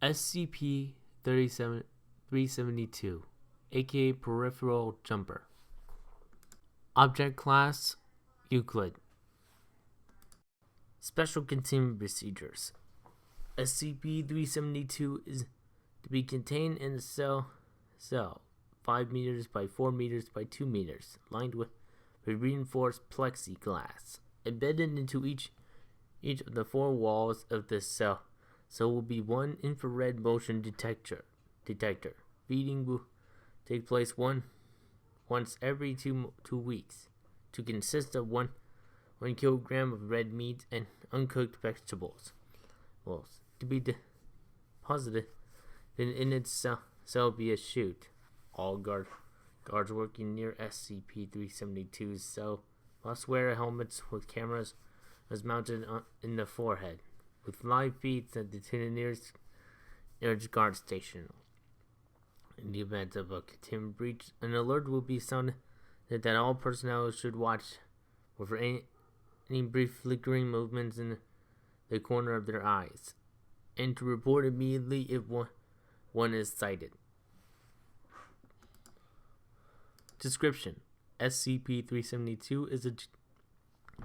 SCP-372, AKA Peripheral Jumper. Object Class Euclid. Special Containment Procedures. SCP-372 is to be contained in a cell 5 meters by 4 meters by 2 meters, lined with reinforced plexiglass. Embedded into each of the 4 walls of the cell will be one infrared motion detector. Feeding will take place once every 2 weeks, to consist of 1 kilogram of red meat and uncooked vegetables. To be deposited in its cell via chute. All guards working near SCP-372's cell must wear helmets with cameras mounted in the forehead, with live feeds to the nearest guard station. In the event of a containment breach, an alert will be sounded that all personnel should watch for any brief flickering movements in the corner of their eyes, and to report immediately if one is sighted. Description: SCP-372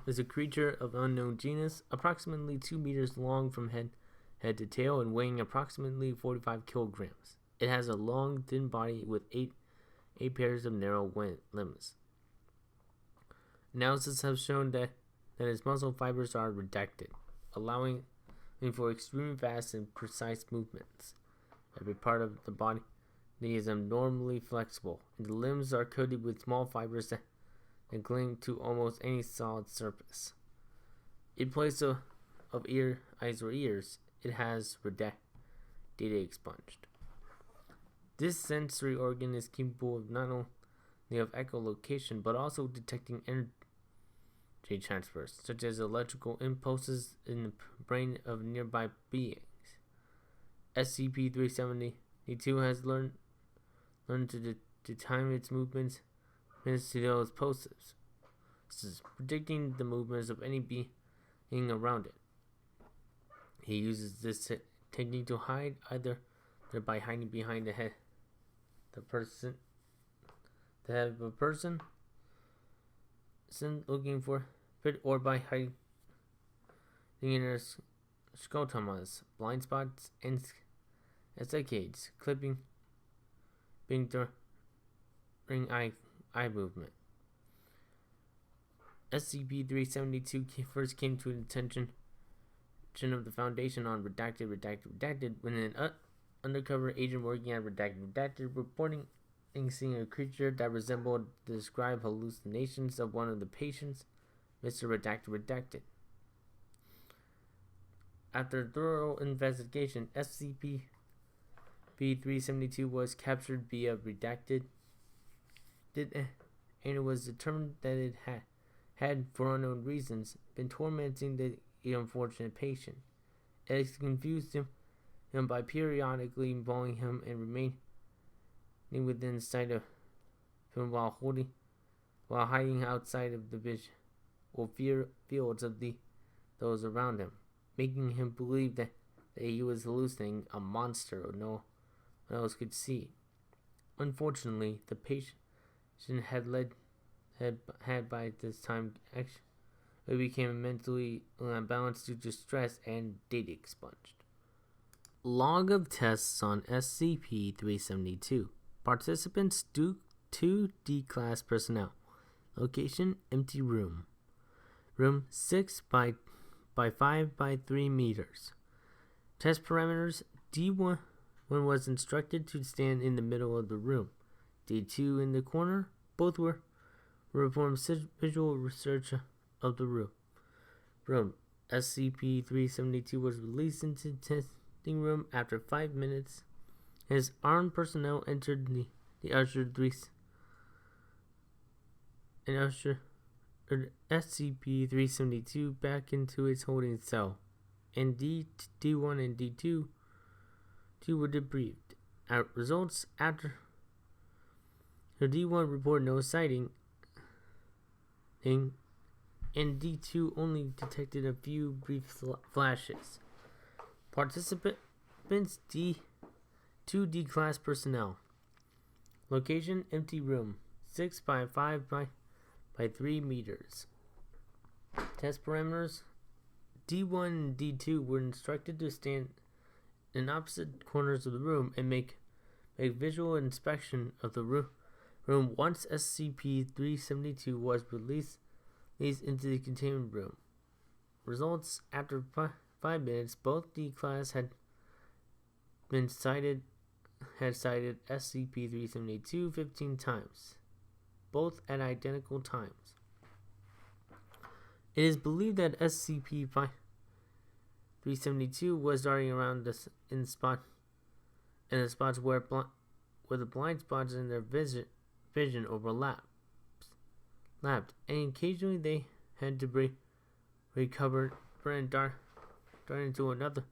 is a creature of unknown genus, approximately 2 meters long from head to tail and weighing approximately 45 kilograms. It has a long, thin body with 8 pairs of narrow limbs. Analysis has shown that its muscle fibers are redacted, allowing for extremely fast and precise movements. Every part of the body is abnormally flexible, and the limbs are coated with small fibers that cling to almost any solid surface. In place of eyes or ears, it has data expunged. This sensory organ is capable of not only of echolocation, but also detecting energy transfers, such as electrical impulses in the brain of nearby beings. SCP-372 has learned to time its movements to those pulses, predicting the movements of any being around it. He uses this technique to hide, either by hiding behind the head of a person looking for it, or by hiding in their scotomas, blind spots, and saccades, clipping during eye movement. SCP-372 first came to the attention of the Foundation on Redacted when an undercover agent working at Redacted reporting seeing a creature that resembled the described hallucinations of one of the patients, Mr. Redacted. After thorough investigation, SCP-372 was captured via Redacted, and it was determined that it had, for unknown reasons, been tormenting the unfortunate patient. It confused him by periodically involving him and remaining within sight of him while hiding outside of the visual fields of those around him, making him believe that he was hallucinating a monster no one else could see. Unfortunately, the patient had by this time actually became mentally unbalanced due to stress and data expunged. Log of tests on SCP-372. Participants: 2 D-Class personnel. Location: empty room. Room 6 by 5 by 3 meters. Test parameters: D1 was instructed to stand in the middle of the room. D2 in the corner. Both were performed visual research of the room. SCP-372 was released into the testing room after 5 minutes. As armed personnel entered the ushered SCP-372 back into its holding cell, and D1 and D2 were debriefed. Results: after D1 reported no sighting, and D2 only detected a few brief flashes. Participants Participants two D-class personnel. Location, empty room, 6 by 5 by 3 meters. Test parameters. D1 and D2 were instructed to stand in opposite corners of the room and make visual inspection of the room once SCP-372 was released into the containment room. Results: after 5 minutes, both D-class had cited SCP-372 15 times, both at identical times. It is believed that SCP-372 was darting around in the spots where the blind spots in their vision overlapped, and occasionally they had to recover and dart into another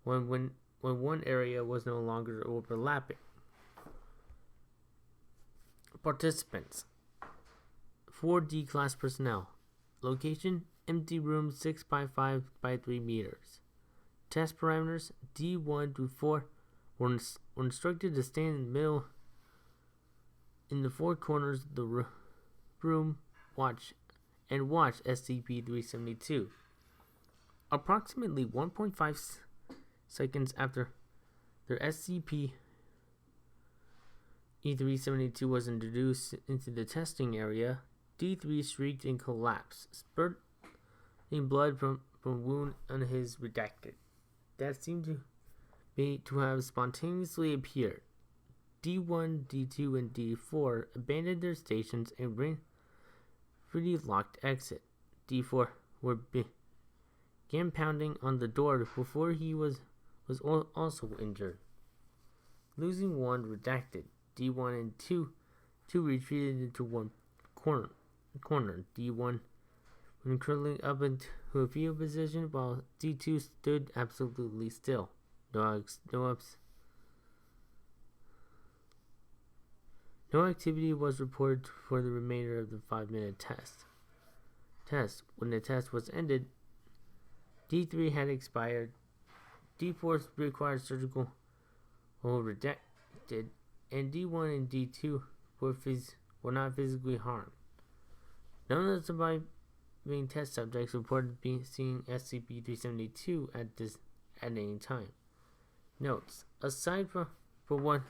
when one area was no longer overlapping. Participants: 4 D-class personnel. Location: empty room, 6 by 5 by 3 meters. Test parameters: D1 through 4 were instructed to stand in the middle in the 4 corners of the room, watch SCP-372. Approximately 1.5 seconds after their SCP-372 was introduced into the testing area, D3 shrieked and collapsed, spurting blood from wound on his redacted that seemed to have spontaneously appeared. D1, D2, and D4 abandoned their stations and ran for the locked exit. D4 began pounding on the door before he was also injured. Losing one redacted, D1 and 2 retreated into one corner. D1 when curling up into a fetal position, while D2 stood absolutely still. No activity was reported for the remainder of the 5-minute test. When the test was ended, D3 had expired. D4 required surgical redacted, and D1 and D2 were not physically harmed. None of the surviving test subjects reported seeing SCP-372 at any time. Notes: aside from what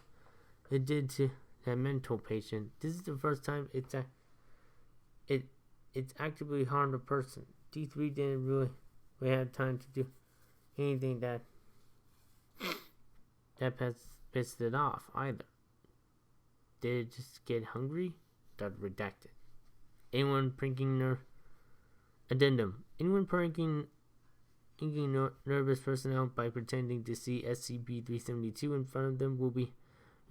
it did to that mental patient, this is the first time it's actively harmed a person. D3 didn't really have time to do anything that pissed it off either. Did it just get hungry? Redacted. Anyone pranking nervous personnel by pretending to see SCP-372 in front of them will be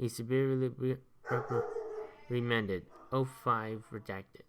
severely reprimanded. 05 redacted.